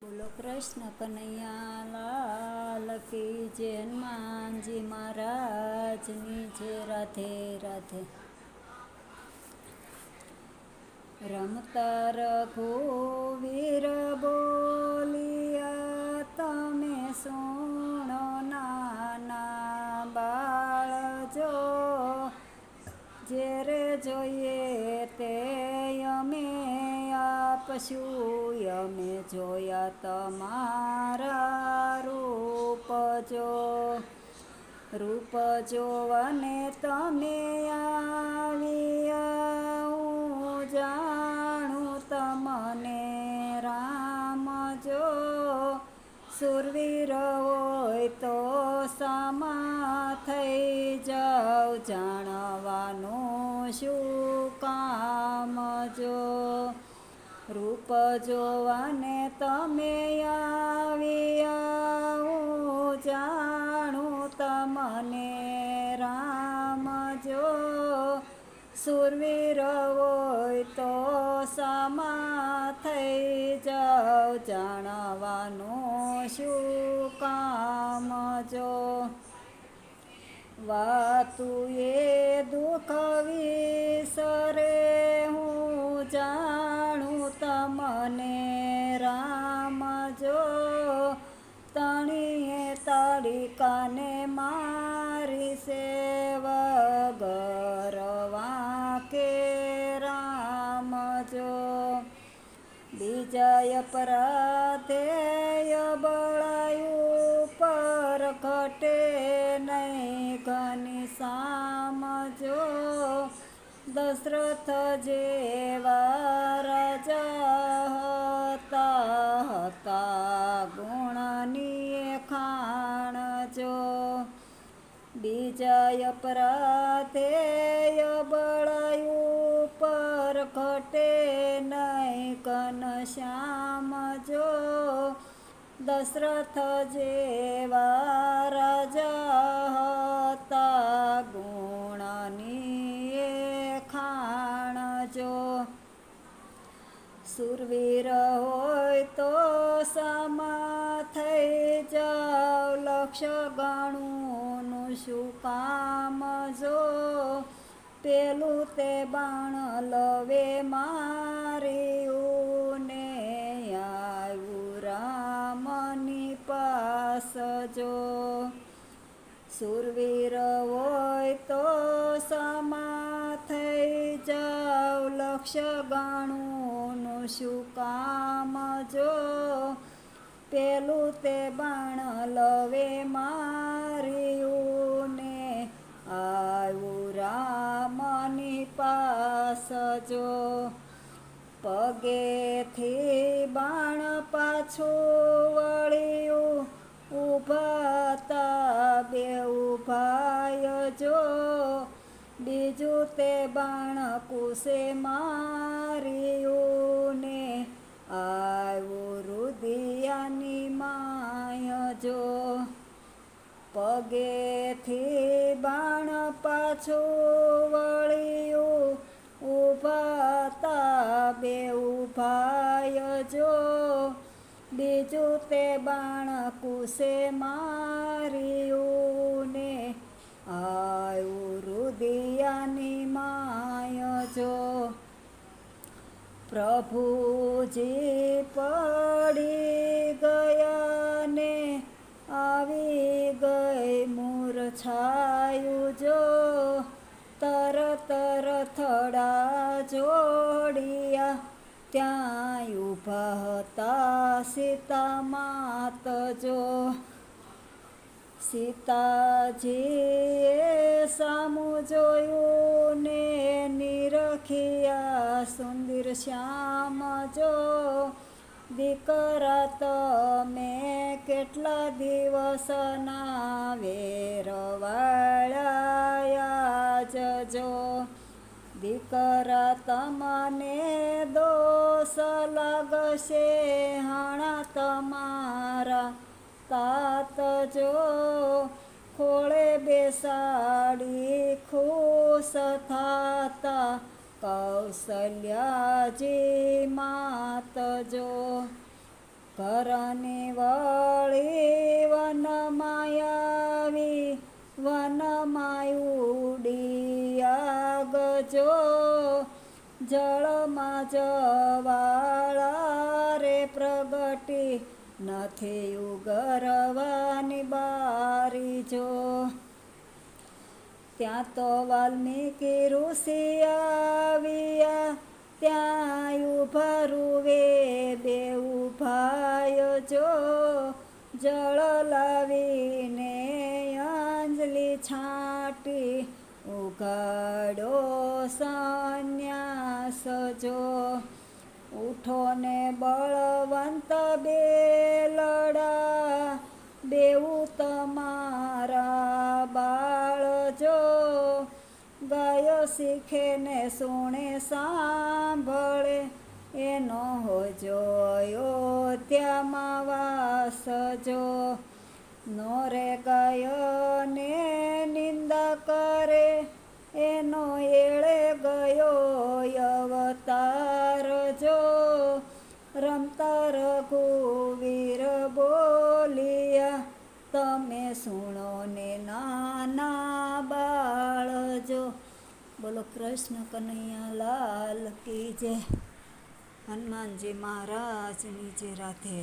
બોલો કૃષ્ણ કનૈયા લાલ કી જય, હનુમાનજી મહારાજની જય. રાધે રાધે. રમતા રઘુવીર બોલિયા, તમે સુણો નાના બાળ જો. જે રે જોઈએ તે અમે આપશું, અમે જોયા તમારા રૂપ જો. રૂપ જોવાને તમે આવ્યા, હું જાણું તમને રામ જો. સુરવીર હોય તો સામા થઈ જાવ, જાણવાનું શું કામ જો. રૂપ જોવાને તમે આવ્યા, હું જાણું તમને રામ જો. સુરવીર હોય તો સામા થઈ જાવ, જાણવાનું શું કામ જો. વાતું એ દુઃખ વિસરે, હું જાણું તમને રામ જો. તણીએ તાળીકાને મારી સેવા, ગરવા કે રામ જો. બીજા અપરાધે બળાયું પર ઘટે નહીં ઘનશ્યામ જો. દશરથ જેવા રાજા હતા, ગુણની ખાણ જો. બીજા અપરાધે બળાયું પર ઘટે નહીં ઘનશ્યામ જો. દશરથ જેવા રાજા હતા, ગુણની ખાણ જો. સુરવીર હોય તો સામા થઈ જાવ, લક્ષ ગણુંનું શું કામ જો. પેલું તે બાણ લવે માર્યું ને આવ્યું રામની પાસ જો. સુરવીર હોય તો સામા થઈ જાવ, લક્ષ ગણુંનું શું કામ જો. પેલું તે બાણ લવે માર્યું ને આવ્યું રામની પાસ જો. પગેથી બાણ પાછું વળ્યું, ઊભા તા બેઉ ભાઈ જો. બીજું તે બાણ કુશે માર્યું ને આવ્યું રુદિયાની માય જો. પગેથી બાણ પાછું વળ્યું, ઊભા તા બેઉ ભાઈ જો. બીજું તે બાણ કુશે માર્યું ને આવ્યું રુદિયાની માય જો. પ્રભુજી પડી ગયા ને આવી ગઈ મૂર્છાયું જો. તરત રથડા જોડિયા, ત્યાં ઊભા હતા સીતા માત જો. સીતાજીએ સામું જોયું ને નિરખિયા સુંદર શ્યામ જો. દીકરા તમે કેટલા દિવસના વેરવાળ્યા જજો. દીકરા તમને દોષ લાગશે, હાણા તમારા તાત જો. ખોળે બેસાડી ખુશ થાતા, કૌશલ્યાજી માત જો. ઘરની વળી વનમાં આવી વનમાં ઉડી આગજો જળમાં જવાળા રે પ્રગટી નથી ઉગરવાની બારી જો. ત્યાં તો વાલ્મીકી ઋષિ આવ્યા ત્યાં ઊભા રૂવે બેઉ ભાઈઓ જો જળ લાવીને અંજલિ છાંટી ઉઘાડો સંન્યાસ જો. ઉઠો ને બળવંત બેલડા બેઉ તમારા બાળ જો ગાયો શીખે ને સુણે સાંભળે એનો હોજો અયોધ્યામાં વાસ જો. નો રે ગાયોને નિંદા કરે એનો એળે ગયો અવતાર જો. રમતા રઘુવીર બોલિયા તમે સુણો ને નાના બાળ જો. બોલો કૃષ્ણ કનૈયા લાલ કી જય. હનુમાનજી મહારાજની જય. રાધે.